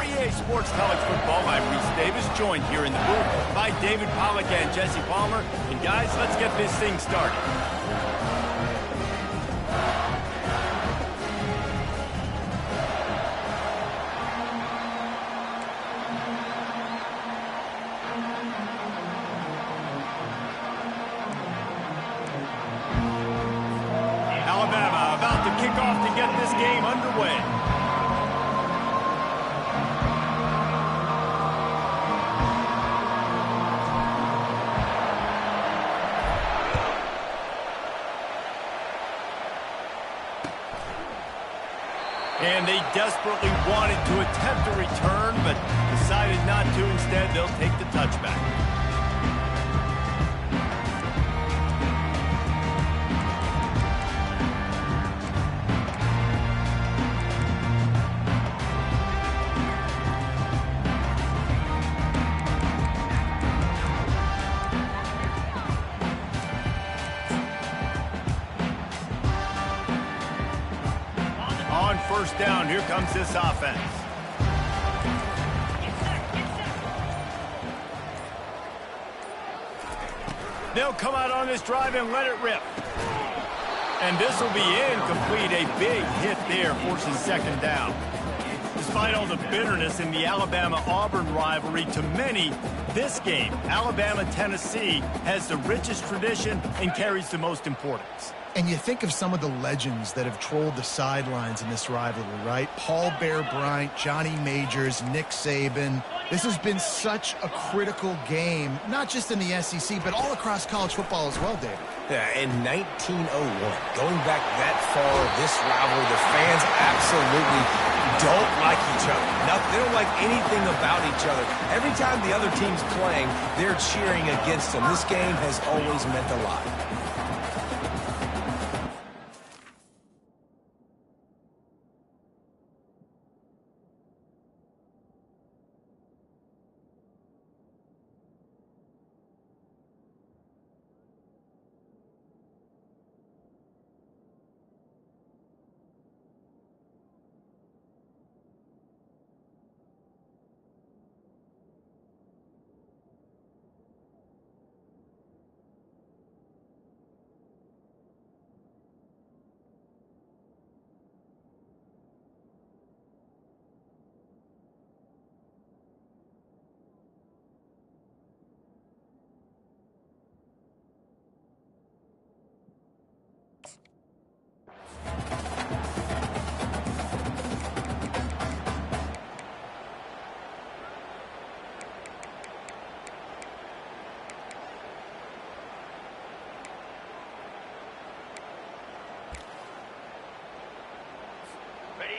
EA Sports College Football. I'm Reese Davis, joined here in the booth by David Pollack and Jesse Palmer. And guys, let's get this thing started. Alabama about to kick off to get this game underway. And they desperately wanted to attempt a return, but decided not to. Instead, they'll take the touchback. On first down, here comes this offense. They'll come out on this drive and let it rip. And this will be incomplete. A big hit there forces second down. Despite all the bitterness in the Alabama-Auburn rivalry, to many, this game, Alabama-Tennessee, has the richest tradition and carries the most importance. And you think of some of the legends that have trolled the sidelines in this rivalry, right? Paul Bear Bryant, Johnny Majors, Nick Saban. This has been such a critical game, not just in the SEC, but all across college football as well, David. Yeah, in 1901, going back that far, this rivalry, the fans absolutely don't like each other. They don't like anything about each other. Every time the other team's playing, they're cheering against them. This game has always meant a lot.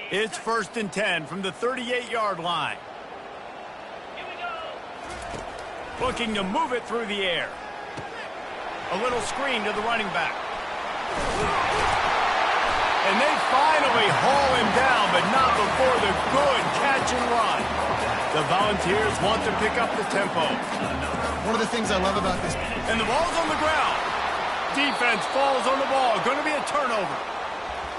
It's 1st and 10 from the 38-yard line. Looking to move it through the air. A little screen to the running back. And they finally haul him down, but not before the good catch and run. The Volunteers want to pick up the tempo. One of the things I love about this... And the ball's on the ground. Defense falls on the ball. Going to be a turnover.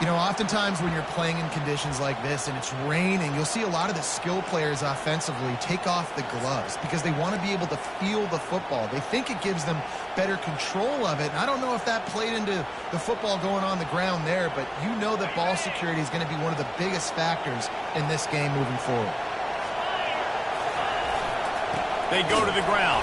You know, oftentimes when you're playing in conditions like this and it's raining, you'll see a lot of the skill players offensively take off the gloves because they want to be able to feel the football. They think it gives them better control of it. And I don't know if that played into the football going on the ground there, but you know that ball security is going to be one of the biggest factors in this game moving forward. They go to the ground.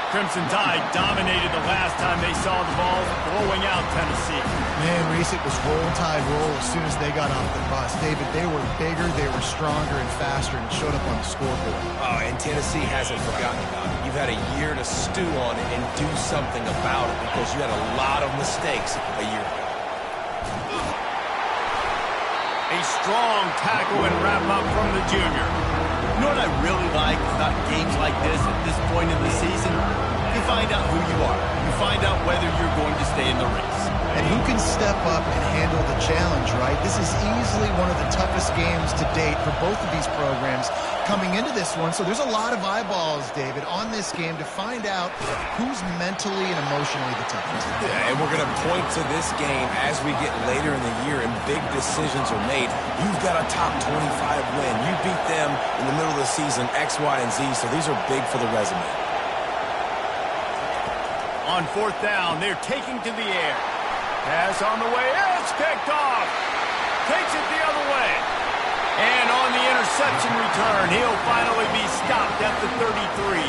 Crimson Tide dominated the last time they saw the ball, blowing out Tennessee. Man, Reese, it was roll tide roll as soon as they got off the bus. David, they were bigger, they were stronger and faster, and it showed up on the scoreboard. Oh, and Tennessee hasn't forgotten about it. You've had a year to stew on it and do something about it because you had a lot of mistakes a year ago. A strong tackle and wrap up from the junior. You know what I really like about games like this at this point in the season? You find out who you are. You find out whether you're going to stay in the race. And who can step up and handle the challenge, right? This is easily one of the toughest games to date for both of these programs coming into this one. So there's a lot of eyeballs, David, on this game to find out who's mentally and emotionally the toughest. Yeah, and we're going to point to this game as we get later in the year and big decisions are made. You've got a top 25 win. You beat them in the middle season, X, Y, and Z, so these are big for the resume. On fourth down, they're taking to the air. Pass on the way. It's picked off. Takes it the other way. And on the interception return, he'll finally be stopped at the 33.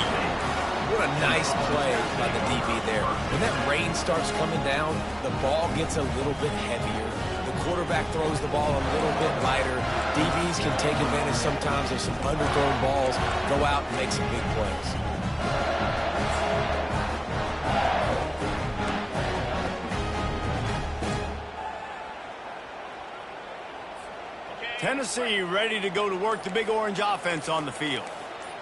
What a nice play by the DB there. When that rain starts coming down, the ball gets a little bit heavier. The quarterback throws the ball a little bit lighter. DBs can take advantage sometimes of some underthrown balls, go out and make some big plays. Tennessee ready to go to work the Big Orange offense on the field.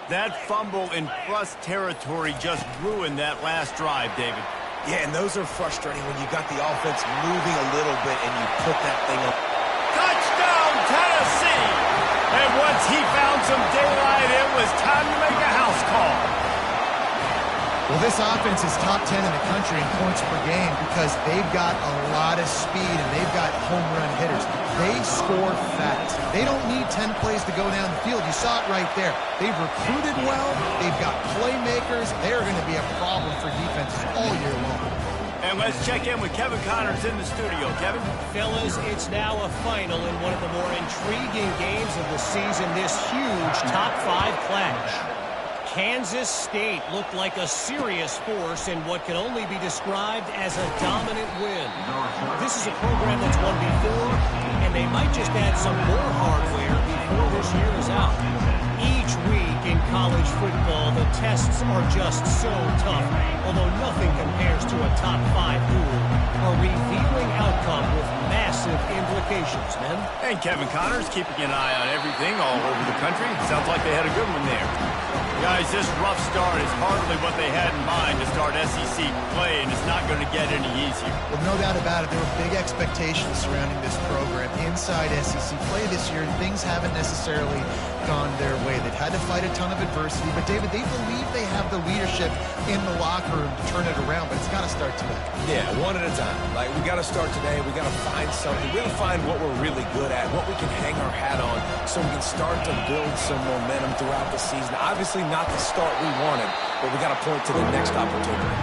That fumble in plus territory just ruined that last drive, David. Yeah, and those are frustrating when you got the offense moving a little bit and you put that thing up. Touchdown, Tennessee! And once he found some daylight, it was time to make a house call. Well, this offense is top 10 in the country in points per game because they've got a lot of speed and they've got home run hitters. They score fast. They don't need 10 plays to go down the field. You saw it right there. They've recruited well. They've got playmakers. They're going to be a problem for defenses all year long. And let's check in with Kevin Connors in the studio. Kevin? Fellas, it's now a final in one of the more intriguing games of the season, this huge top 5 clash. Kansas State looked like a serious force in what can only be described as a dominant win. This is a program that's won before, and they might just add some more hardware before this year is out. Each week in college football, the tests are just so tough, although nothing compares to a top 5 duel. A revealing outcome with massive implications, men. And Kevin Connors keeping an eye on everything all over the country. Sounds like they had a good one there. Guys, this rough start is hardly what they had in mind to start SEC play, and it's not going to get any easier. Well, no doubt about it. There were big expectations surrounding this program inside SEC play this year, and things haven't necessarily gone their way. They've had to fight a ton of adversity, but, David, they believe they have the leadership in the locker room to turn it around, but it's got to start today. Yeah, one at a time. Like, we got to start today. We got to find something. We got to find what we're really good at, what we can hang our hat on, so we can start to build some momentum throughout the season. Obviously, not the start we wanted, but we got to point to the next opportunity.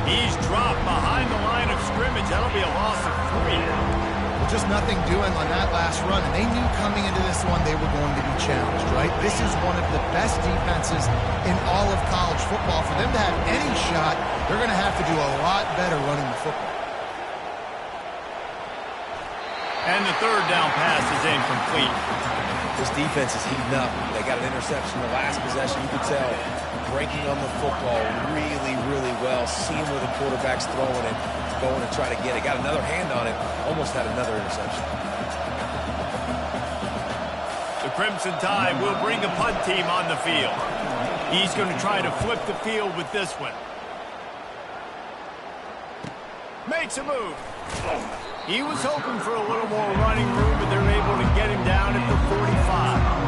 He's dropped behind the line of scrimmage. That'll be a loss of 3. Well, just nothing doing on that last run, and they knew coming into this one they were going to be challenged, right? This is one of the best defenses in all of college football. For them to have any shot, they're going to have to do a lot better running the football. And the third down pass is incomplete. This defense is heating up. They got an interception the last possession. You could tell breaking on the football really, really well, seeing where the quarterback's throwing it, going to try to get it. Got another hand on it, almost had another interception. The Crimson Tide will bring a punt team on the field. He's going to try to flip the field with this one. Makes a move. He was hoping for a little more running room, but they're able to get him down at the 45.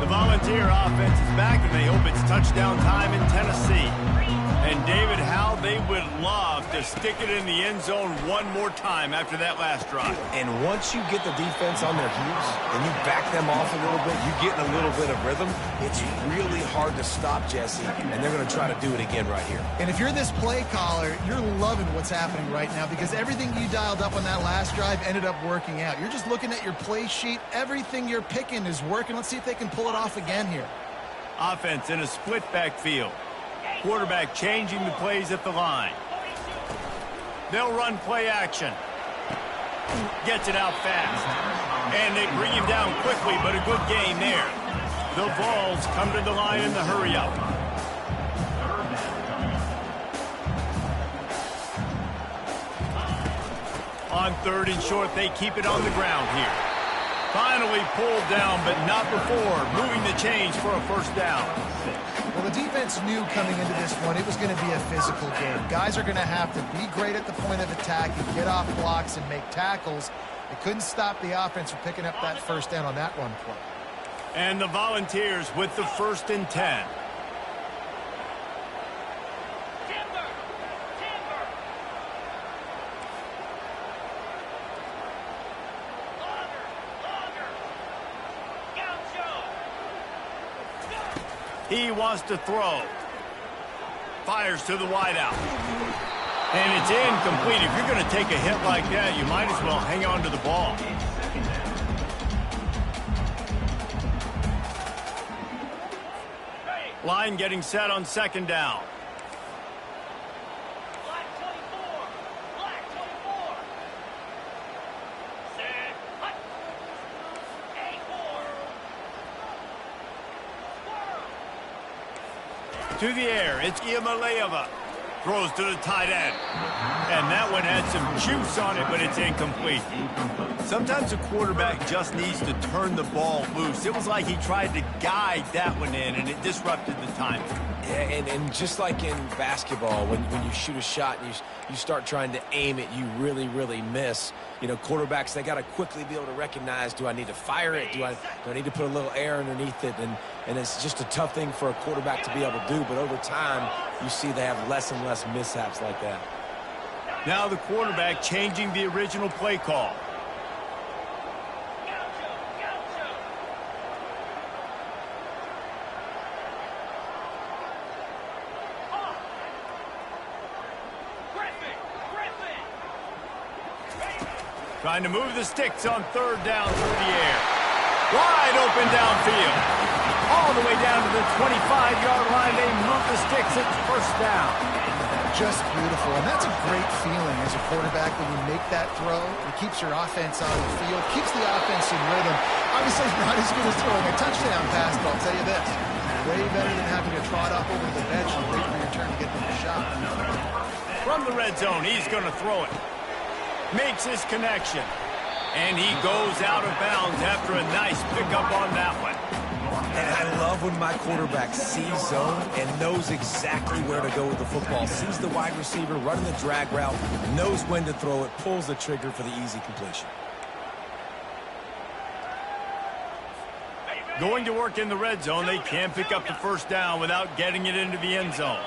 The Volunteer offense is back, and they hope it's touchdown time in Tennessee. And David, how they would love to stick it in the end zone one more time after that last drive. And once you get the defense on their heels and you back them off a little bit, you get in a little bit of rhythm, it's really hard to stop, Jesse, and they're going to try to do it again right here. And if you're this play caller, you're loving what's happening right now because everything you dialed up on that last drive ended up working out. You're just looking at your play sheet. Everything you're picking is working. Let's see if they can pull it off again here. Offense in a split backfield. Quarterback changing the plays at the line. They'll run play action. Gets it out fast. And they bring him down quickly, but a good gain there. The Vols come to the line in the hurry-up. On 3rd and short, they keep it on the ground here. Finally pulled down, but not before moving the chains for a first down. Well, the defense knew coming into this one it was going to be a physical game. Guys are going to have to be great at the point of attack and get off blocks and make tackles. They couldn't stop the offense from picking up that first down on that run play. And the Volunteers with the 1st and 10. He wants to throw. Fires to the wideout. And it's incomplete. If you're going to take a hit like that, you might as well hang on to the ball. Line getting set on second down. Black 24. Black 24. Set. Hut. A4. To the air, it's Iamaleava. Throws to the tight end. And that one had some juice on it, but it's incomplete. Sometimes a quarterback just needs to turn the ball loose. It was like he tried to guide that one in, and it disrupted the timing. Yeah, and just like in basketball, when you shoot a shot and you start trying to aim it, you really, really miss. You know, quarterbacks, they got to quickly be able to recognize, do I need to fire it? Do I need to put a little air underneath it? And it's just a tough thing for a quarterback to be able to do. But over time, you see they have less and less mishaps like that. Now the quarterback changing the original play call. Trying to move the sticks on third down through the air. Wide open downfield. All the way down to the 25-yard line. They move the sticks. It's first down. Just beautiful. And that's a great feeling as a quarterback when you make that throw. It keeps your offense on the field, keeps the offense in rhythm. Obviously, it's not as good as throwing a touchdown pass, but I'll tell you this. Way better than having to trot up over the bench and wait for your turn to get them a shot. From the red zone, he's going to throw it. Makes his connection. And he goes out of bounds after a nice pickup on that one. And I love when my quarterback sees zone and knows exactly where to go with the football. Sees the wide receiver running the drag route, knows when to throw it, pulls the trigger for the easy completion. Going to work in the red zone, they can't pick up the first down without getting it into the end zone.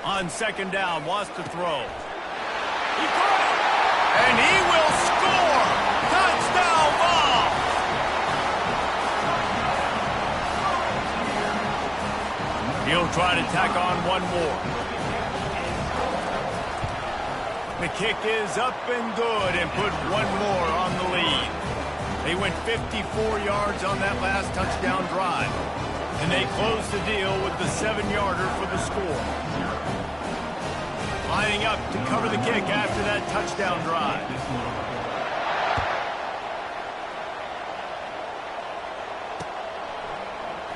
On second down, wants to throw. He got it! And he will score! Touchdown ball! He'll try to tack on one more. The kick is up and good and put one more on the lead. They went 54 yards on that last touchdown drive. And they close the deal with the 7-yarder for the score. Lining up to cover the kick after that touchdown drive.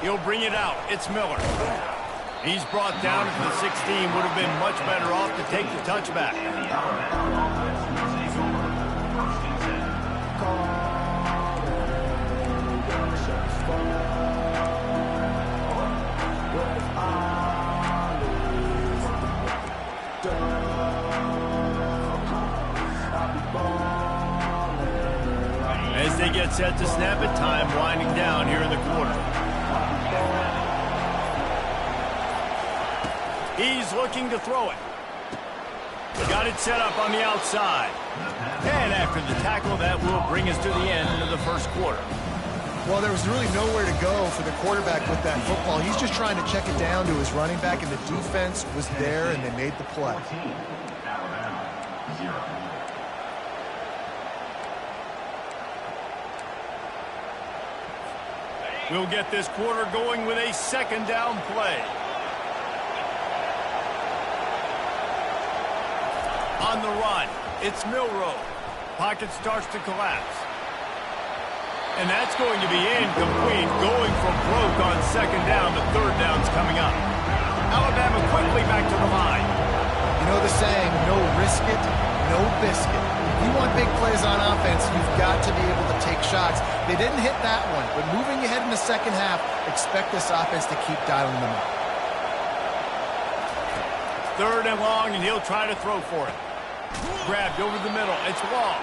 He'll bring it out. It's Miller. He's brought down to the 16. Would have been much better off to take the touchback. As they get set to snap it, time winding down here in the quarter. He's looking to throw it. Got it set up on the outside. And after the tackle, that will bring us to the end of the first quarter. Well, there was really nowhere to go for the quarterback with that football. He's just trying to check it down to his running back, and the defense was there, and they made the play. We'll get this quarter going with a second down play. On the run, it's Milroe. Pocket starts to collapse. And that's going to be incomplete, going for broke on second down. The third down's coming up. Alabama quickly back to the line. You know the saying, no risk it, no biscuit. If you want big plays on offense, you've got to be able to take shots. They didn't hit that one, but moving ahead in the second half, expect this offense to keep dialing them up. Third and long, and he'll try to throw for it. Grabbed over the middle. It's Law.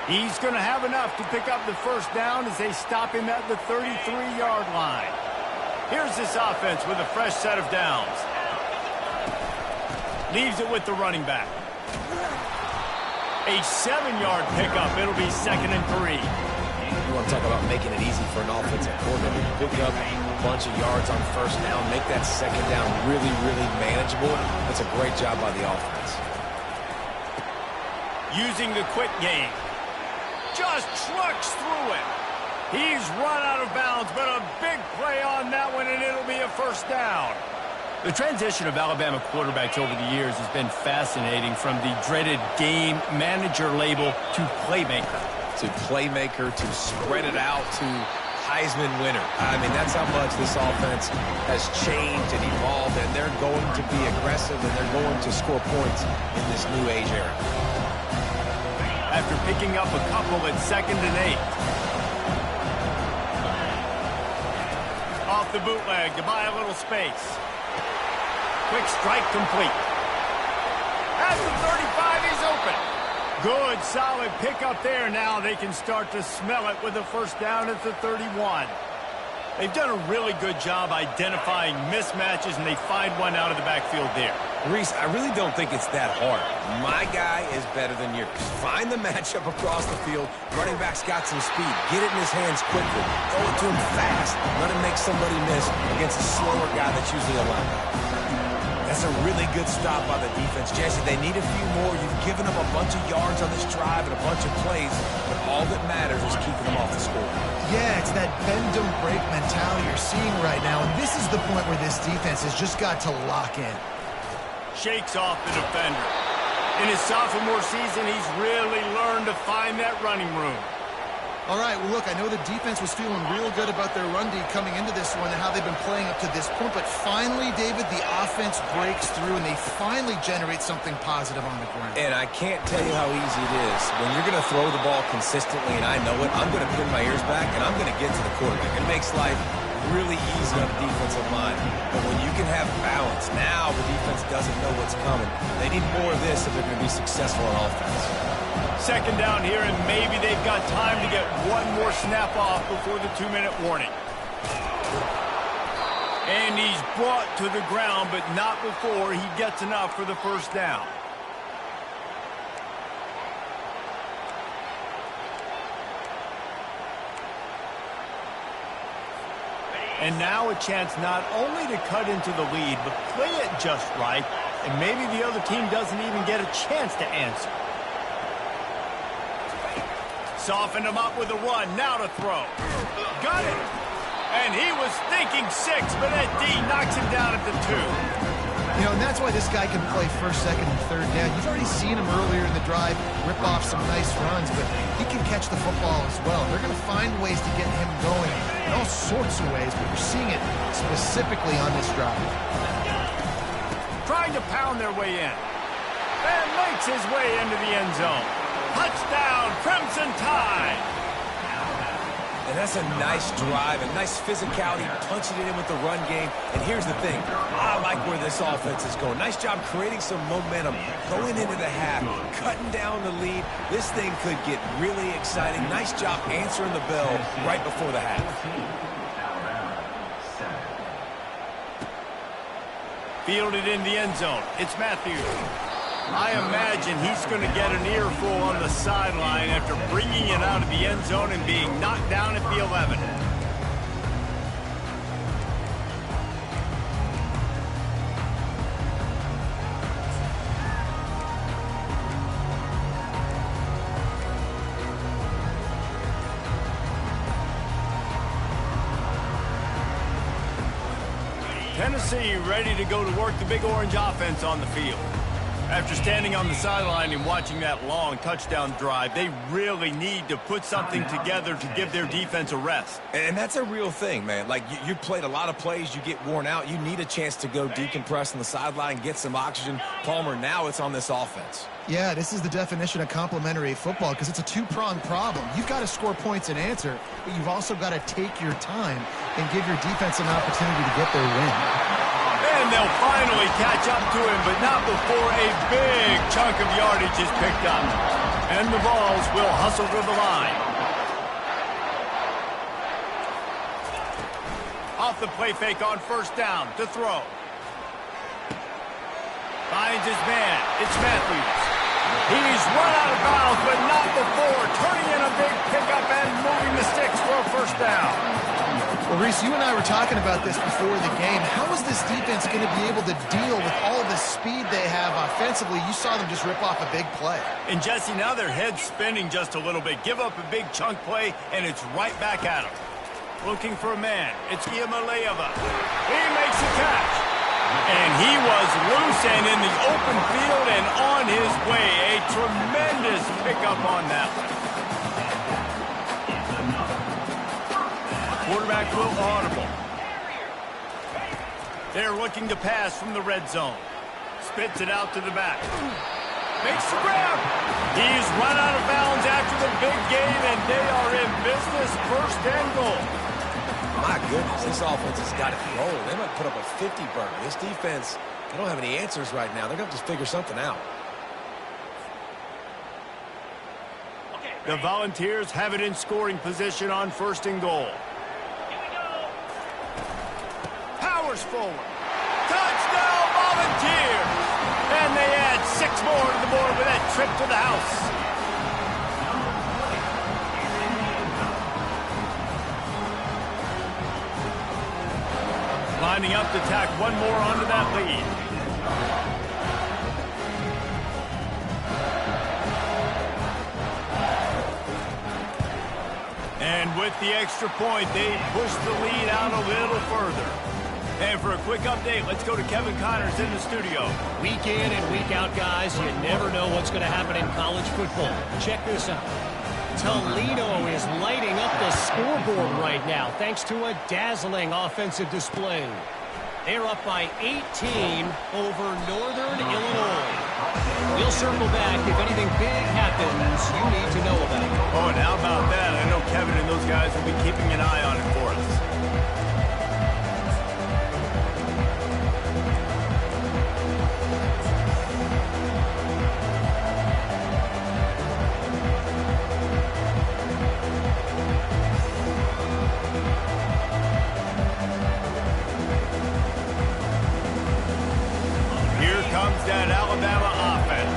He's going to have enough to pick up the first down as they stop him at the 33-yard line. Here's this offense with a fresh set of downs. Leaves it with the running back. A 7-yard pickup. It'll be 2nd and 3. You want to talk about making it easy for an offensive coordinator. You pick up a bunch of yards on first down, make that second down really, really manageable. That's a great job by the offense. Using the quick game. Just trucks through it. He's run out of bounds, but a big play on that one, and it'll be a first down. The transition of Alabama quarterbacks over the years has been fascinating, from the dreaded game manager label to playmaker. To playmaker, to spread it out, to Heisman winner. I mean, that's how much this offense has changed and evolved, and they're going to be aggressive, and they're going to score points in this new age era. After picking up a couple at 2nd and 8. Off the bootleg to buy a little space. Quick strike complete. At the 35, he's open. Good, solid pickup there. Now they can start to smell it with a first down at the 31. They've done a really good job identifying mismatches, and they find one out of the backfield there. Reese, I really don't think it's that hard. My guy is better than yours. Find the matchup across the field. Running back's got some speed. Get it in his hands quickly. Throw it to him fast. Let him make somebody miss against a slower guy that's usually a linebacker. That's a really good stop by the defense. Jesse, they need a few more. You've given them a bunch of yards on this drive and a bunch of plays, but all that matters is keeping them off the score. Yeah, it's that bend, don't break mentality you're seeing right now, and this is the point where this defense has just got to lock in. Shakes off the defender. In his sophomore season, he's really learned to find that running room. All right, well, look, I know the defense was feeling real good about their run D coming into this one and how they've been playing up to this point, but finally, David, the offense breaks through and they finally generate something positive on the ground. And I can't tell you how easy it is. When you're going to throw the ball consistently, and I know it, I'm going to pin my ears back and I'm going to get to the quarterback. It makes life really easy on the defensive line. But when you can have balance, now the defense doesn't know what's coming. They need more of this if they're going to be successful on offense. 2nd down here, and maybe they've got time to get one more snap off before the 2-minute warning. And he's brought to the ground, but not before he gets enough for the first down. And now a chance not only to cut into the lead, but play it just right, and maybe the other team doesn't even get a chance to answer. Softened him up with a run. Now to throw. Got it. And he was thinking 6, but that D knocks him down at the 2. You know, and that's why this guy can play 1st, 2nd, and 3rd down. You've already seen him earlier in the drive rip off some nice runs, but he can catch the football as well. They're going to find ways to get him going in all sorts of ways, but you're seeing it specifically on this drive. Trying to pound their way in. And makes his way into the end zone. Touchdown, Crimson Tide! And that's a nice drive, a nice physicality, punching it in with the run game. And here's the thing, I like where this offense is going. Nice job creating some momentum, going into the half, cutting down the lead. This thing could get really exciting. Nice job answering the bell right before the half. Fielded in the end zone. It's Matthews. I imagine he's going to get an earful on the sideline after bringing it out of the end zone and being knocked down at the 11. Tennessee ready to go to work the Big Orange offense on the field. After standing on the sideline and watching that long touchdown drive, they really need to put something together to give their defense a rest. And that's a real thing, man. Like, you played a lot of plays, you get worn out. You need a chance to go decompress on the sideline, get some oxygen. Palmer, now it's on this offense. Yeah, this is the definition of complementary football because it's a two-pronged problem. You've got to score points and answer, but you've also got to take your time and give your defense an opportunity to get their win. And they'll finally catch up to him, but not before a big chunk of yardage is picked up. And the Vols will hustle to the line. Off the play fake on first down to throw. Finds his man. It's Matthews. He's run out of bounds, but not before turning in a big pickup and moving the sticks for a first down. Well, Reese, you and I were talking about this before the game. How is this defense going to be able to deal with all the speed they have offensively? You saw them just rip off a big play. And, Jesse, now their head's spinning just a little bit. Give up a big chunk play, and it's right back at them. Looking for a man. It's Iamaleava. He makes a catch. And he was loose and in the open field and on his way. A tremendous pickup on that one. Quarterback will audible. They're looking to pass from the red zone. Spits it out to the back. Makes the grab. He's run out of bounds after the big game, and they are in business. First and goal. My goodness, this offense has got it rolling. They might put up a 50-burger. This defense, they don't have any answers right now. They're going to just figure something out. The Volunteers have it in scoring position on first and goal. Powers forward. Touchdown, Volunteers! And they add 6 more to the board with that trip to the house. Lining up to tack one more onto that lead. And with the extra point, they push the lead out a little further. And for a quick update, let's go to Kevin Connors in the studio. Week in and week out, guys, you never know what's going to happen in college football. Check this out. Toledo is lighting up the scoreboard right now thanks to a dazzling offensive display. They're up by 18 over Northern Illinois. We'll circle back if anything big happens you need to know about. Oh, and how about that? I know Kevin and those guys will be keeping an eye on it for us. That Alabama offense.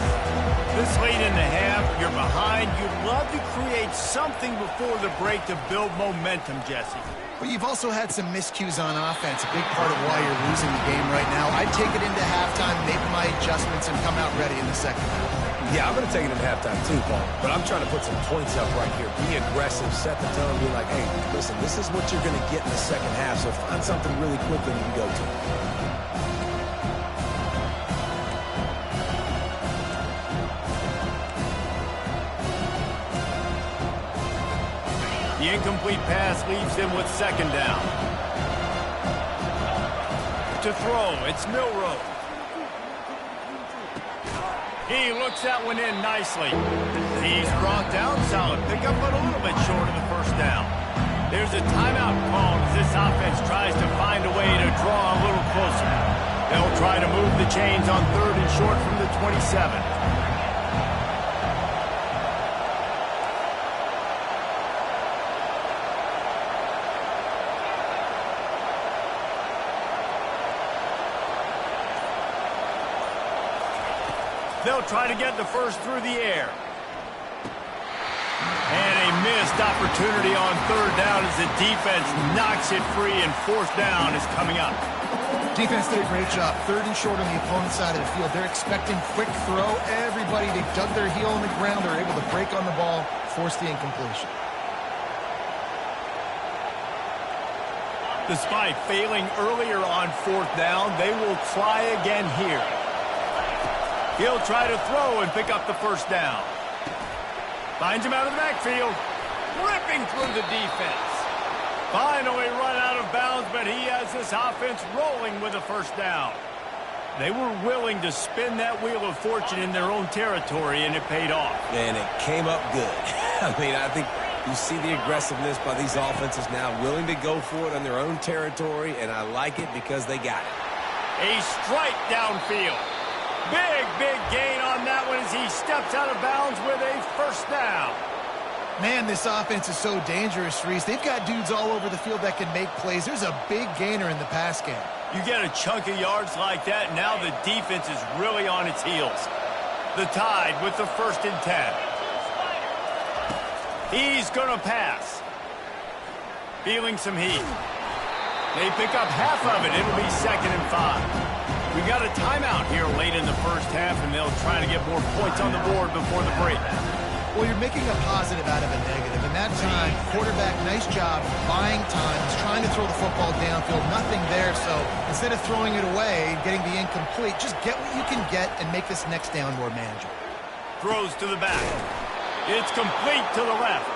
This late in the half, you're behind. You'd love to create something before the break to build momentum, Jesse. But you've also had some miscues on offense, a big part of why you're losing the game right now. I'd take it into halftime, make my adjustments, and come out ready in the second half. Yeah, I'm going to take it into halftime too, Paul. But I'm trying to put some points up right here. Be aggressive, set the tone, be like, hey, listen, this is what you're going to get in the second half, so find something really quickly you can go to. The incomplete pass leaves them with second down. To throw, it's Milroe. He looks that one in nicely. He's brought down solid pickup, but a little bit short of the first down. There's a timeout called as this offense tries to find a way to draw a little closer. They'll try to move the chains on third and short from the 27. They'll try to get the first through the air. And a missed opportunity on third down as the defense knocks it free, and fourth down is coming up. Defense did a great job. Third and short on the opponent's side of the field. They're expecting quick throw. Everybody, they dug their heel on the ground. They're able to break on the ball, force the incompletion. Despite failing earlier on fourth down, they will try again here. He'll try to throw and pick up the first down. Finds him out of the backfield. Ripping through the defense. Finally run out of bounds, but he has this offense rolling with a first down. They were willing to spin that wheel of fortune in their own territory, and it paid off. And it came up good. I mean, I think you see the aggressiveness by these offenses now, willing to go for it on their own territory, and I like it because they got it. A strike downfield. Big gain on that one as he steps out of bounds with a first down. Man, this offense is so dangerous, Reese. They've got dudes all over the field that can make plays. There's a big gainer in the pass game. You get a chunk of yards like that, now the defense is really on its heels. The Tide with the 1st and 10. He's going to pass. Feeling some heat. They pick up half of it. It'll be 2nd and 5. We got a timeout here late in the first half, and they'll try to get more points on the board before the break. Well, you're making a positive out of a negative. In that time, quarterback, nice job buying time. He's trying to throw the football downfield. Nothing there, so instead of throwing it away and getting the incomplete, just get what you can get and make this next down more manageable. Throws to the back. It's complete to the left.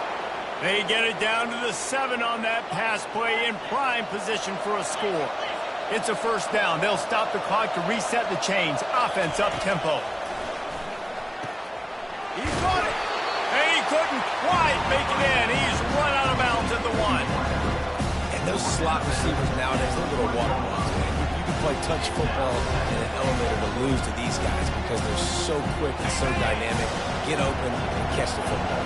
They get it down to the 7 on that pass play in prime position for a score. It's a 1st down. They'll stop the clock to reset the chains. Offense up tempo. He's got it. And he couldn't quite make it in. He's run out of bounds at the 1. And those slot receivers nowadays, they're little water balls, man. You can play touch football in an elevator to lose to these guys because they're so quick and so dynamic. Get open and catch the football.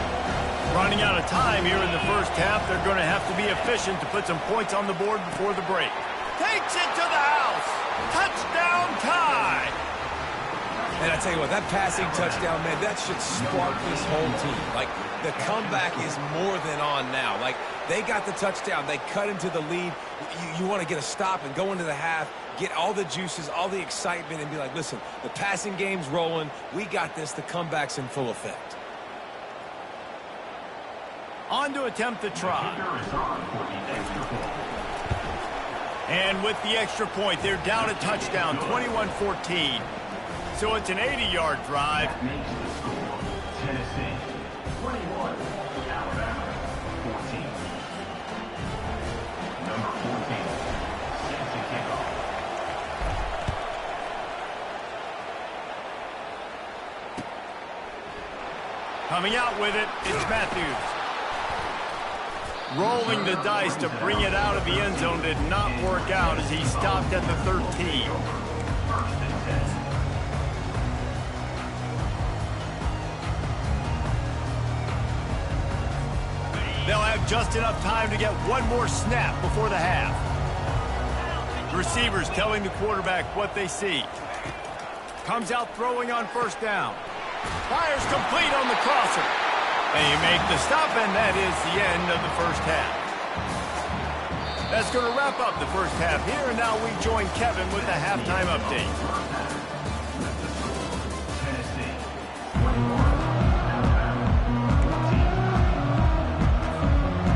Running out of time here in the first half. They're going to have to be efficient to put some points on the board before the break. Takes it to the house. Touchdown Tide. And I tell you what, that passing touchdown, man, that should spark this whole team. Like, the comeback is more than on now. Like, they got the touchdown. They cut into the lead. You want to get a stop and go into the half, get all the juices, all the excitement, and be like, listen, the passing game's rolling. We got this. The comeback's in full effect. On to attempt the try. And with the extra point, they're down a touchdown, 21-14. So it's an 80-yard drive. Coming out with it, it's Matthews. Rolling the dice to bring it out of the end zone did not work out as he stopped at the 13. They'll have just enough time to get one more snap before the half. Receivers telling the quarterback what they see. Comes out throwing on 1st down. Fires complete on the crosser. They make the stop, and that is the end of the first half. That's going to wrap up the first half here, and now we join Kevin with the halftime update.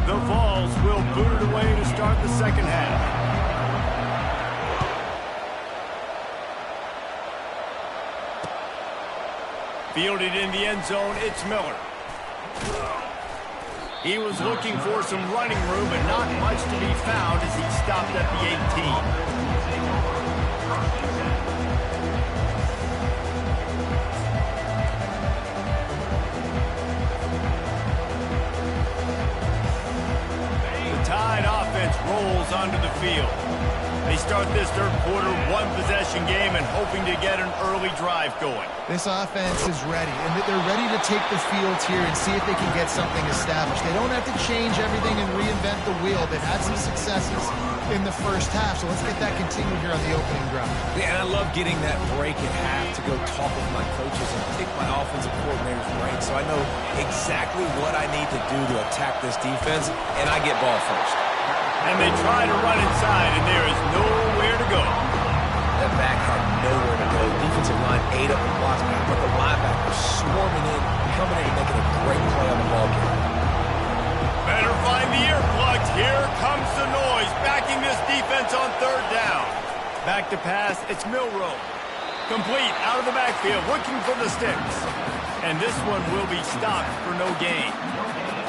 The Vols will boot it away to start the second half. Fielded in the end zone, it's Miller. He was looking for some running room, but not much to be found as he stopped at the 18. The Tide offense rolls onto the field. They start this third quarter one-possession game and hoping to get an early drive going. This offense is ready, and they're ready to take the field here and see if they can get something established. They don't have to change everything and reinvent the wheel. They've had some successes in the first half, so let's get that continued here on the opening drive. Yeah, and I love getting that break at half to go talk with my coaches and pick my offensive coordinator's brain so I know exactly what I need to do to attack this defense, and I get ball first. And they try to run inside, and there is nowhere to go. That back had nowhere to go. Defensive line ate up the blocks, but the linebackers swarming in, coming in and making a great play on the ball game. Better find the earplugs. Here comes the noise, backing this defense on 3rd down. Back to pass, it's Milroe. Complete, out of the backfield, looking for the sticks. And this one will be stopped for no gain.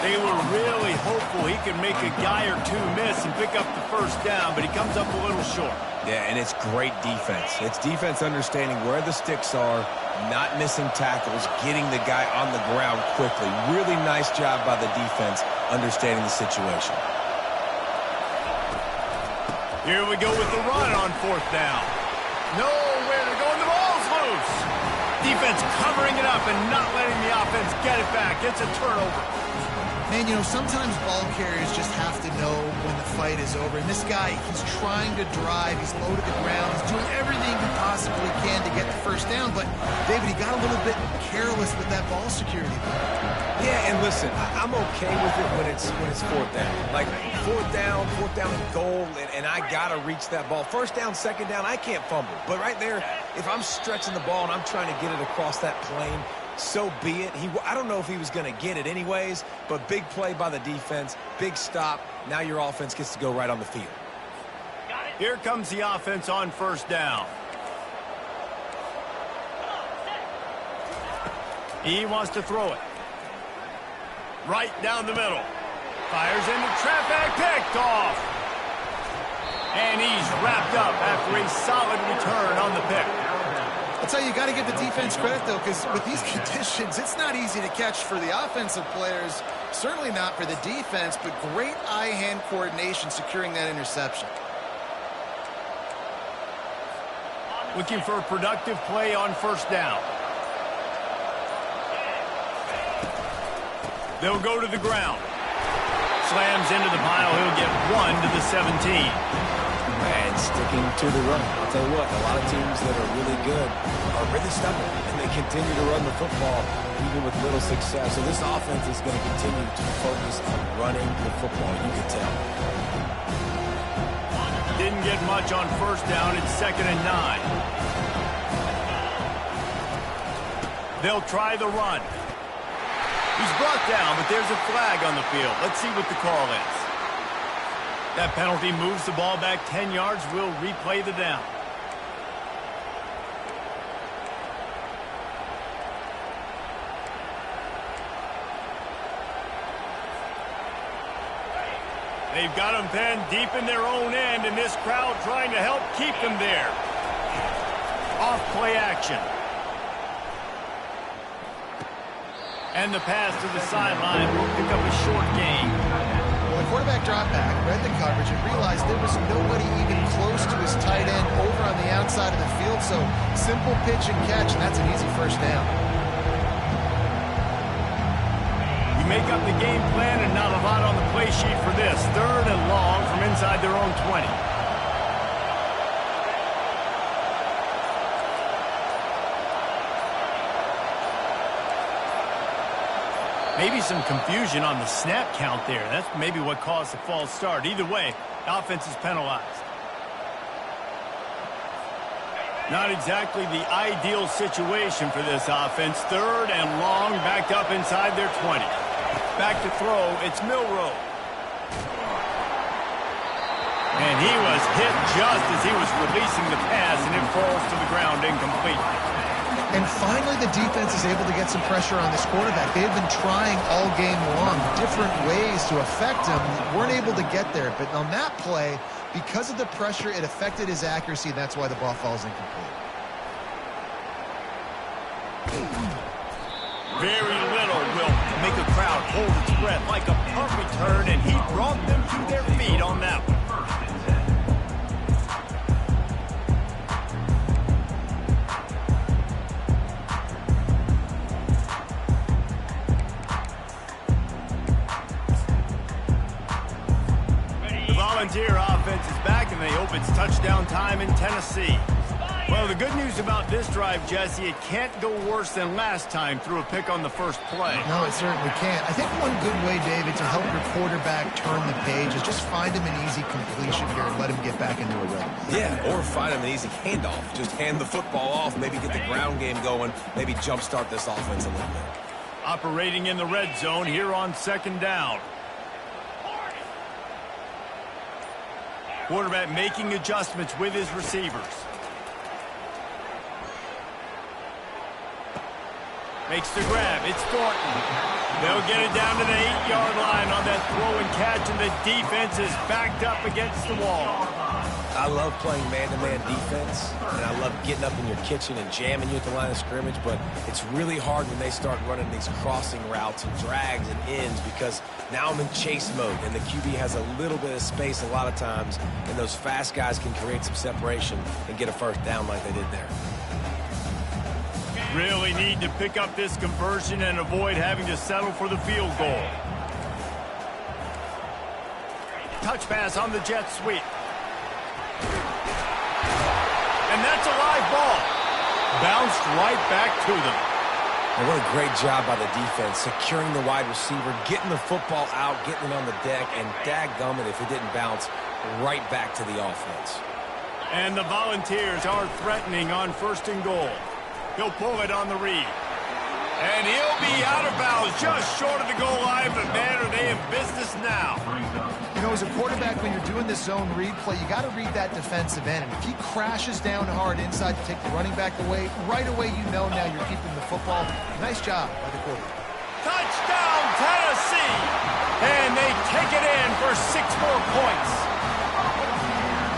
They were really hopeful he could make a guy or two miss and pick up the 1st down, but he comes up a little short. Yeah, and it's great defense. It's defense understanding where the sticks are, not missing tackles, getting the guy on the ground quickly. Really nice job by the defense understanding the situation. Here we go with the run on 4th down. Nowhere to go, and the ball's loose. Defense covering it up and not letting the offense get it back. It's a turnover. Man, you know, sometimes ball carriers just have to know when the fight is over. And this guy, he's trying to drive. He's low to the ground. He's doing everything he possibly can to get the first down, but David, he got a little bit careless with that ball security. Yeah, and listen, I'm okay with it when it's fourth down. Like, fourth down and goal, and I got to reach that ball. First down, second down, I can't fumble. But right there, if I'm stretching the ball and I'm trying to get it across that plane, so be it. I don't know if he was going to get it anyways, but big play by the defense, big stop. Now your offense gets to go right on the field. Here comes the offense on first down. He wants to throw it. Right down the middle. Fires into traffic, picked off. And he's wrapped up after a solid return on the pick. I'll tell you, you got to give the defense credit, though, because with these conditions, it's not easy to catch for the offensive players. Certainly not for the defense, but great eye-hand coordination securing that interception. Looking for a productive play on first down. They'll go to the ground. Slams into the pile. He'll get 1 to the 17. And sticking to the run. I'll tell you what, a lot of teams that are really good are really stubborn, and they continue to run the football even with little success. So this offense is going to continue to focus on running the football. You can tell. Didn't get much on first down. It's 2nd and 9. They'll try the run. He's brought down, but there's a flag on the field. Let's see what the call is. That penalty moves the ball back 10 yards. We'll replay the down. They've got them pinned deep in their own end, and this crowd trying to help keep them there. Off play action. And the pass to the sideline will pick up a short gain. Well, the quarterback dropped back, read the coverage, and realized there was nobody even close to his tight end over on the outside of the field. So simple pitch and catch, and that's an easy first down. You make up the game plan and not a lot on the play sheet for this. 3rd and long from inside their own 20. Maybe some confusion on the snap count there. That's maybe what caused the false start. Either way, the offense is penalized. Not exactly the ideal situation for this offense. 3rd and long, backed up inside their 20. Back to throw, it's Milroe. And he was hit just as he was releasing the pass, and it falls to the ground incomplete. And finally, the defense is able to get some pressure on this quarterback. They've been trying all game long different ways to affect him. Weren't able to get there. But on that play, because of the pressure, it affected his accuracy. That's why the ball falls incomplete. Very little will make a crowd hold its breath like a punt return, and he brought them to their feet on that one. Volunteer offense is back, and they hope it's touchdown time in Tennessee. Well, the good news about this drive, Jesse, it can't go worse than last time through a pick on the first play. No, it certainly can't. I think one good way, David, to help your quarterback turn the page is just find him an easy completion here and let him get back into a rhythm. Yeah, or find him an easy handoff. Just hand the football off, maybe get the ground game going, maybe jumpstart this offense a little bit. Operating in the red zone here on 2nd down. Quarterback making adjustments with his receivers. Makes the grab. It's Thornton. They'll get it down to the 8-yard line on that throw and catch, and the defense is backed up against the wall. I love playing man-to-man defense, and I love getting up in your kitchen and jamming you at the line of scrimmage, but it's really hard when they start running these crossing routes and drags and ends because now I'm in chase mode, and the QB has a little bit of space a lot of times, and those fast guys can create some separation and get a first down like they did there. Really need to pick up this conversion and avoid having to settle for the field goal. Touch pass on the jet sweep. And that's a live ball. Bounced right back to them. And what a great job by the defense, securing the wide receiver, getting the football out, getting it on the deck, and dadgummit if it didn't bounce, right back to the offense. And the Volunteers are threatening on 1st and goal. He'll pull it on the read. And he'll be out of bounds just short of the goal line, but man, are they in business now. You know, as a quarterback, when you're doing this zone read play, you got to read that defensive end. And if he crashes down hard inside to take the running back away, right away you know now you're keeping the football. Nice job by the quarterback. Touchdown, Tennessee! And they take it in for 6 more points.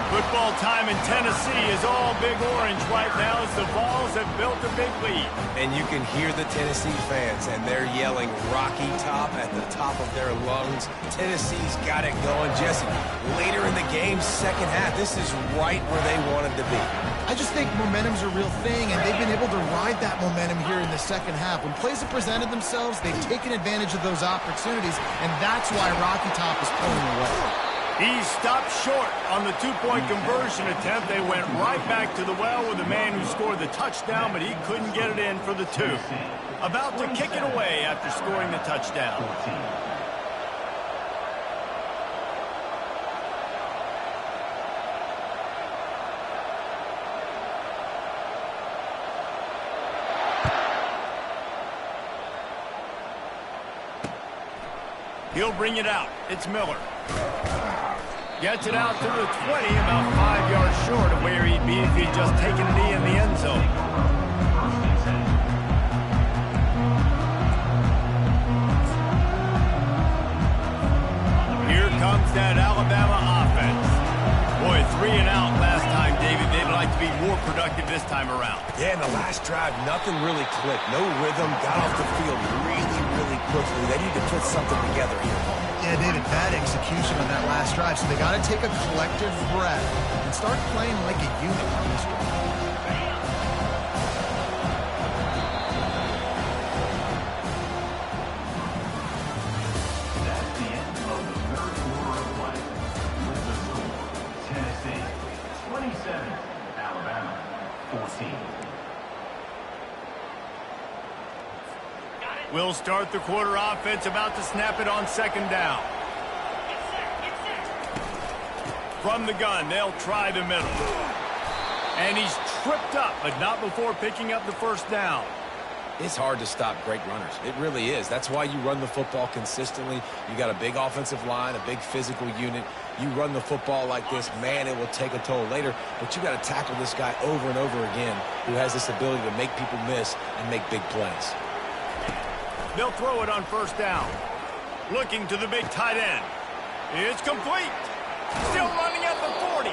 Football time in Tennessee is all Big Orange right now as the Vols have built a big lead. And you can hear the Tennessee fans, and they're yelling Rocky Top at the top of their lungs. Tennessee's got it going. Jesse, later in the game, second half, this is right where they wanted to be. I just think momentum's a real thing, and they've been able to ride that momentum here in the second half. When plays have presented themselves, they've taken advantage of those opportunities, and that's why Rocky Top is pulling away. He stopped short on the 2-point conversion attempt. They went right back to the well with the man who scored the touchdown, but he couldn't get it in for the 2. About to kick it away after scoring the touchdown. He'll bring it out. It's Miller. Gets it out to the 20, about 5 yards short of where he'd be if he'd just taken a knee in the end zone. Here comes that Alabama offense. Boy, 3 and out last time, David. They'd like to be more productive this time around. Yeah, in the last drive, nothing really clicked. No rhythm, got off the field really quickly. They need to put something together here. Yeah, David, bad execution on that last drive, so they got to take a collective breath and start playing like a unit on this drive. That's the end of the 3rd quarter of play. With the score, Tennessee 27, Alabama 14. We'll start the quarter offense, about to snap it on 2nd down. From the gun, they'll try the middle. And he's tripped up, but not before picking up the 1st down. It's hard to stop great runners. It really is. That's why you run the football consistently. You got a big offensive line, a big physical unit. You run the football like this, man, it will take a toll later. But you got to tackle this guy over and over again who has this ability to make people miss and make big plays. They'll throw it on 1st down. Looking to the big tight end. It's complete. Still running at the 40.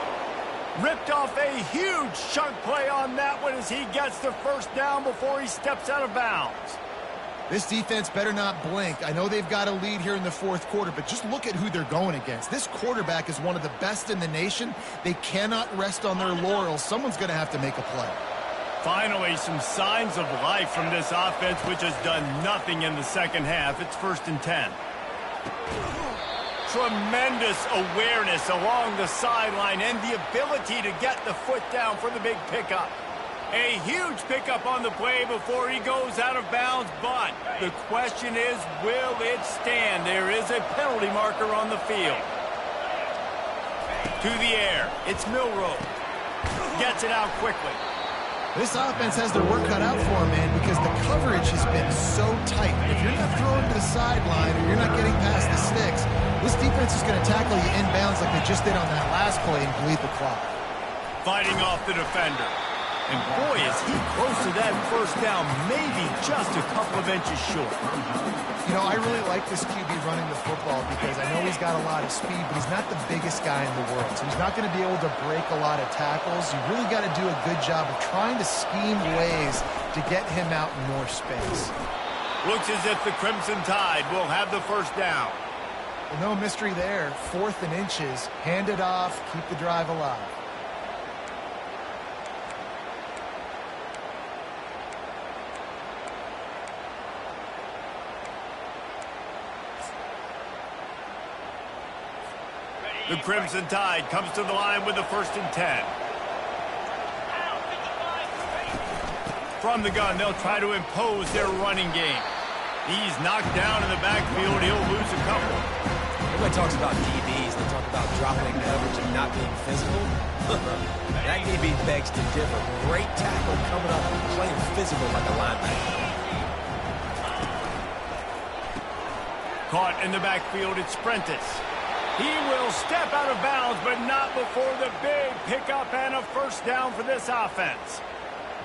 Ripped off a huge chunk play on that one as he gets the 1st down before he steps out of bounds. This defense better not blink. I know they've got a lead here in the 4th quarter, but just look at who they're going against. This quarterback is one of the best in the nation. They cannot rest on their laurels. Someone's going to have to make a play. Finally, some signs of life from this offense, which has done nothing in the second half. It's 1st and 10. Tremendous awareness along the sideline and the ability to get the foot down for the big pickup. A huge pickup on the play before he goes out of bounds, but the question is, will it stand? There is a penalty marker on the field. To the air, it's Milroe. Gets it out quickly. This offense has their work cut out for them, man, because the coverage has been so tight. If you're not throwing to the sideline or you're not getting past the sticks, this defense is going to tackle you inbounds like they just did on that last play and bleed the clock. Fighting off the defender. And boy, is he close to that 1st down, maybe just a couple of inches short. You know, I really like this QB running the football because I know he's got a lot of speed, but he's not the biggest guy in the world. So he's not going to be able to break a lot of tackles. You really got to do a good job of trying to scheme ways to get him out in more space. Looks as if the Crimson Tide will have the 1st down. Well, no mystery there. 4th and inches. Hand it off. Keep the drive alive. The Crimson Tide comes to the line with the 1st and 10. From the gun, they'll try to impose their running game. He's knocked down in the backfield. He'll lose a couple. Everybody talks about DBs. They talk about dropping coverage and not being physical. That DB begs to differ. Great tackle coming up and playing physical like a linebacker. Caught in the backfield, it's Prentice. He will step out of bounds, but not before the big pickup and a first down for this offense.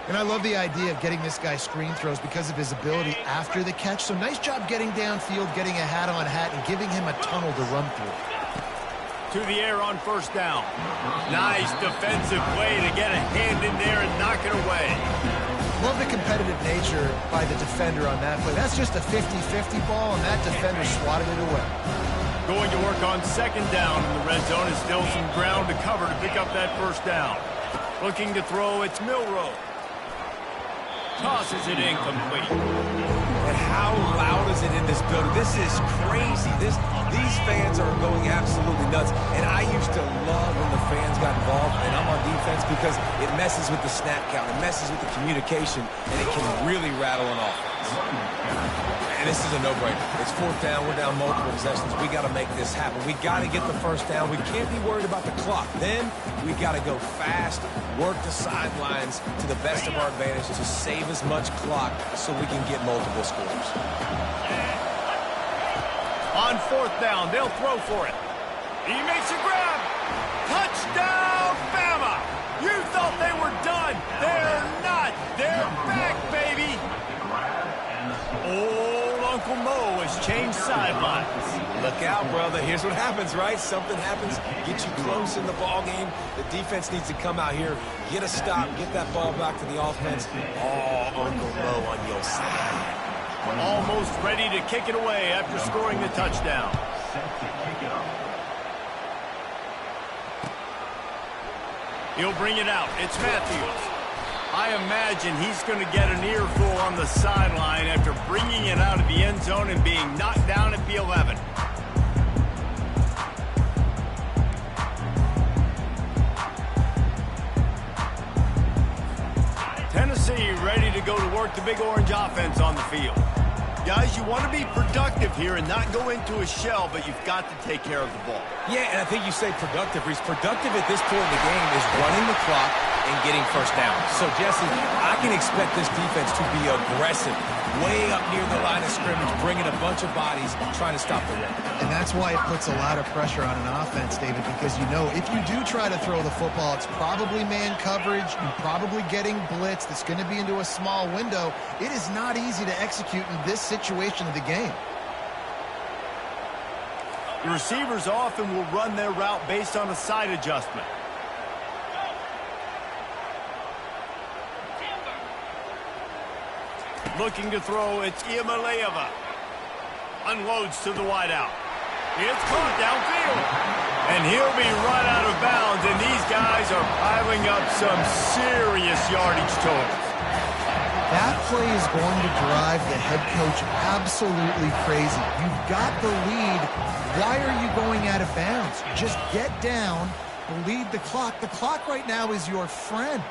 And I love the idea of getting this guy screen throws because of his ability after the catch. So nice job getting downfield, getting a hat-on-hat, and giving him a tunnel to run through. To the air on first down. Nice defensive play to get a hand in there and knock it away. Love the competitive nature by the defender on that play. That's just a 50-50 ball, and that defender swatted it away. Going to work on second down in the red zone is still some ground to cover to pick up that first down. Looking to throw, it's Milroe. Tosses it incomplete. And how loud is it in this building? This is crazy. These fans are going absolutely nuts. And I used to love when the fans got involved, and I'm on defense because it messes with the snap count. It messes with the communication, and it can really rattle an offense. And this is a no-brainer. It's fourth down. We're down multiple possessions. We got to make this happen. We got to get the first down. We can't be worried about the clock. Then we got to go fast, work the sidelines to the best of our advantage to save as much clock so we can get multiple scores. On fourth down, they'll throw for it. He makes a grab. Touchdown, Bama! You thought they were done. They're not. They're back, baby. Old Uncle Mo has changed sidelines. Look out, brother. Here's what happens, right? Something happens, get you close in the ball game. The defense needs to come out here, get a stop, get that ball back to the offense. Oh, Uncle Mo on your side. Almost ready to kick it away after scoring the touchdown. He'll bring it out. It's Matthews. I imagine he's going to get an earful on the sideline after bringing it out of the end zone and being knocked down at the 11. Tennessee ready to go to work the Big Orange offense on the field. Guys, you want to be productive here and not go into a shell, but you've got to take care of the ball. Yeah, and I think you say productive. He's productive at this point in the game is running the clock and getting first down. So, Jesse, I can expect this defense to be aggressive, way up near the line of scrimmage, bringing a bunch of bodies, trying to stop the run. And that's why it puts a lot of pressure on an offense, David, because you know if you do try to throw the football, it's probably man coverage, you're probably getting blitz that's going to be into a small window. It is not easy to execute in this situation of the game. The receivers often will run their route based on a side adjustment. Looking to throw, it's Iamaleava. Unloads to the wideout. It's caught downfield. And he'll be run out of bounds, and these guys are piling up some serious yardage totals. That play is going to drive the head coach absolutely crazy. You've got the lead. Why are you going out of bounds? Just get down, lead the clock. The clock right now is your friend.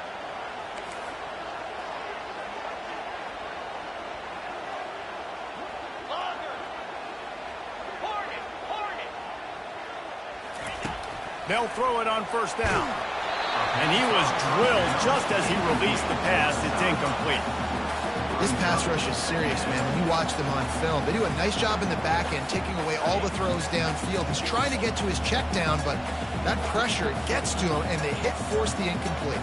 They'll throw it on first down. And he was drilled just as he released the pass. It's incomplete. This pass rush is serious, man. When you watch them on film, they do a nice job in the back end, taking away all the throws downfield. He's trying to get to his check down, but that pressure gets to him, and they force the incomplete.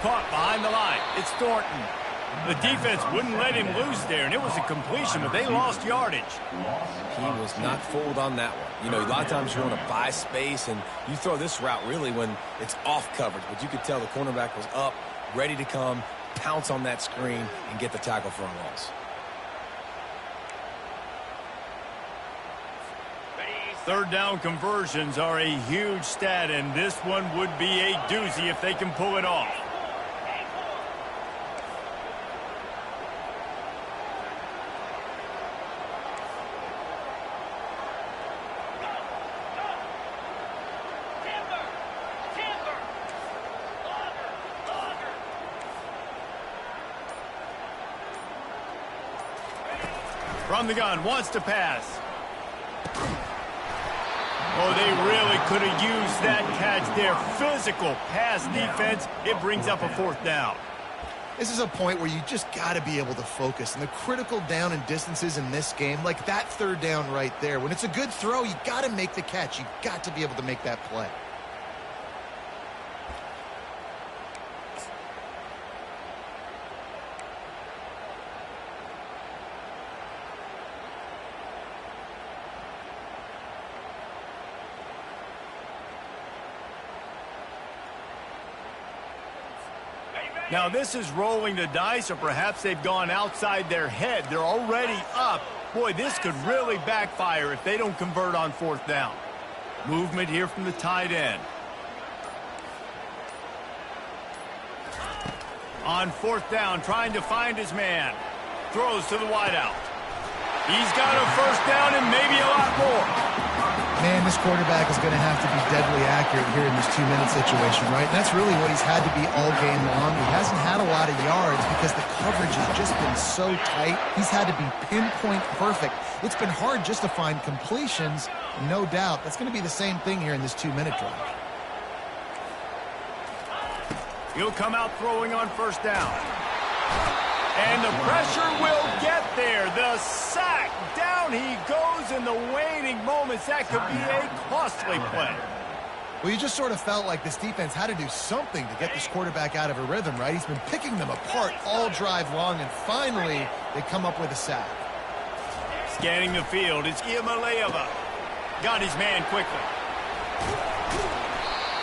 Caught behind the line. It's Thornton. The defense wouldn't let him loose there, and it was a completion, but they lost yardage. He was not fooled on that one. You know, a lot of times you want to buy space, and you throw this route really when it's off coverage. But you could tell the cornerback was up, ready to come, pounce on that screen, and get the tackle for a loss. Third down conversions are a huge stat, and this one would be a doozy if they can pull it off. From the gun, wants to pass. Oh, they really could have used that catch there. Physical pass defense. It brings up a 4th down. This is a point where you just got to be able to focus. And the critical down and distances in this game, like that 3rd down right there, when it's a good throw, you got to make the catch. You got to be able to make that play. Now, this is rolling the dice, or perhaps they've gone outside their head. They're already up. Boy, this could really backfire if they don't convert on 4th down. Movement here from the tight end. On 4th down, trying to find his man. Throws to the wideout. He's got a 1st down and maybe a lot more. Man, this quarterback is going to have to be deadly accurate here in this 2-minute situation, right? And that's really what he's had to be all game long. He hasn't had a lot of yards because the coverage has just been so tight. He's had to be pinpoint perfect. It's been hard just to find completions, no doubt. That's going to be the same thing here in this 2-minute drive. He'll come out throwing on 1st down. And the pressure will get there. The sack. Down he goes in the waning moments. That could be a costly play. Well, you just sort of felt like this defense had to do something to get this quarterback out of a rhythm, right? He's been picking them apart all drive long, and finally they come up with a sack. Scanning the field, it's Iamaleava. Got his man quickly.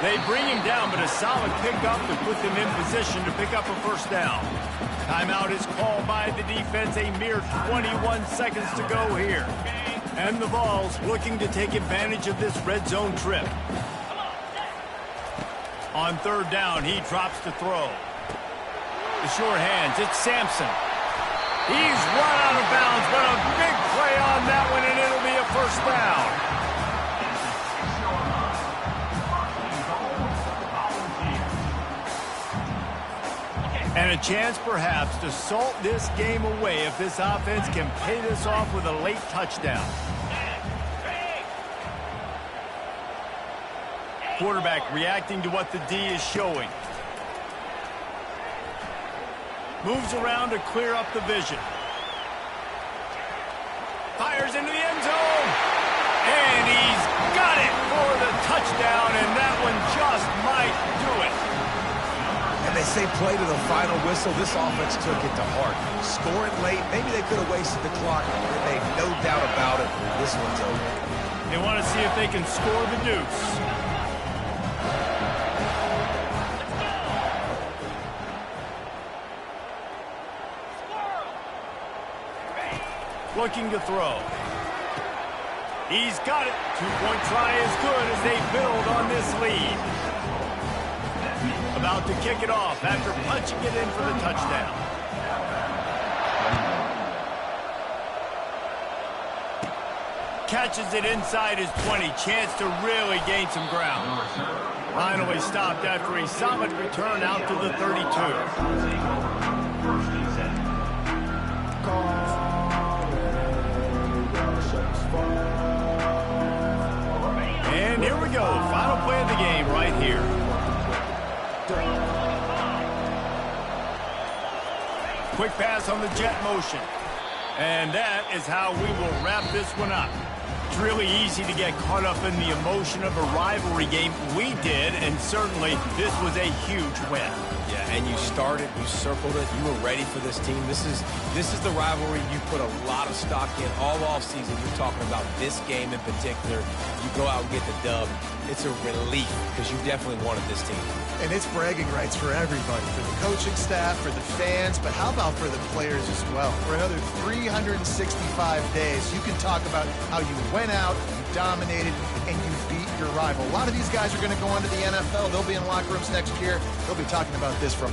They bring him down, but a solid pickup to put them in position to pick up a 1st down. Timeout is called by the defense. A mere 21 seconds to go here. And the Vols looking to take advantage of this red zone trip. On 3rd down, he drops to throw. The sure hands, it's Sampson. He's run out of bounds, but a big play on that one, and it'll be a 1st down. And a chance, perhaps, to salt this game away if this offense can pay this off with a late touchdown. Quarterback reacting to what the D is showing. Moves around to clear up the vision. Fires into the end zone. And he's got it for the touchdown, and that one just might do it. And they say play to the final whistle. This offense took it to heart. Scoring late, maybe they could have wasted the clock. They made no doubt about it. This one's over. They want to see if they can score the deuce. Looking to throw. He's got it. 2-point try is good as they build on this lead. About to kick it off after punching it in for the touchdown. Catches it inside his 20. Chance to really gain some ground. Finally stopped after a solid return out to the 32. And here we go. Final play of the game right here. Quick pass on the jet motion. And that is how we will wrap this one up. It's really easy to get caught up in the emotion of a rivalry game. We did, and certainly this was a huge win. Yeah, and you started, you circled it, you were ready for this team. This is the rivalry you put a lot of stock in all offseason. You're talking about this game in particular. You go out and get the dub. It's a relief because you definitely wanted this team. And it's bragging rights for everybody, for the coaching staff, for the fans, but how about for the players as well? For another 365 days, you can talk about how you went out, you dominated, and you beat your rival. A lot of these guys are going to go on to the NFL. They'll be in locker rooms next year. They'll be talking about this from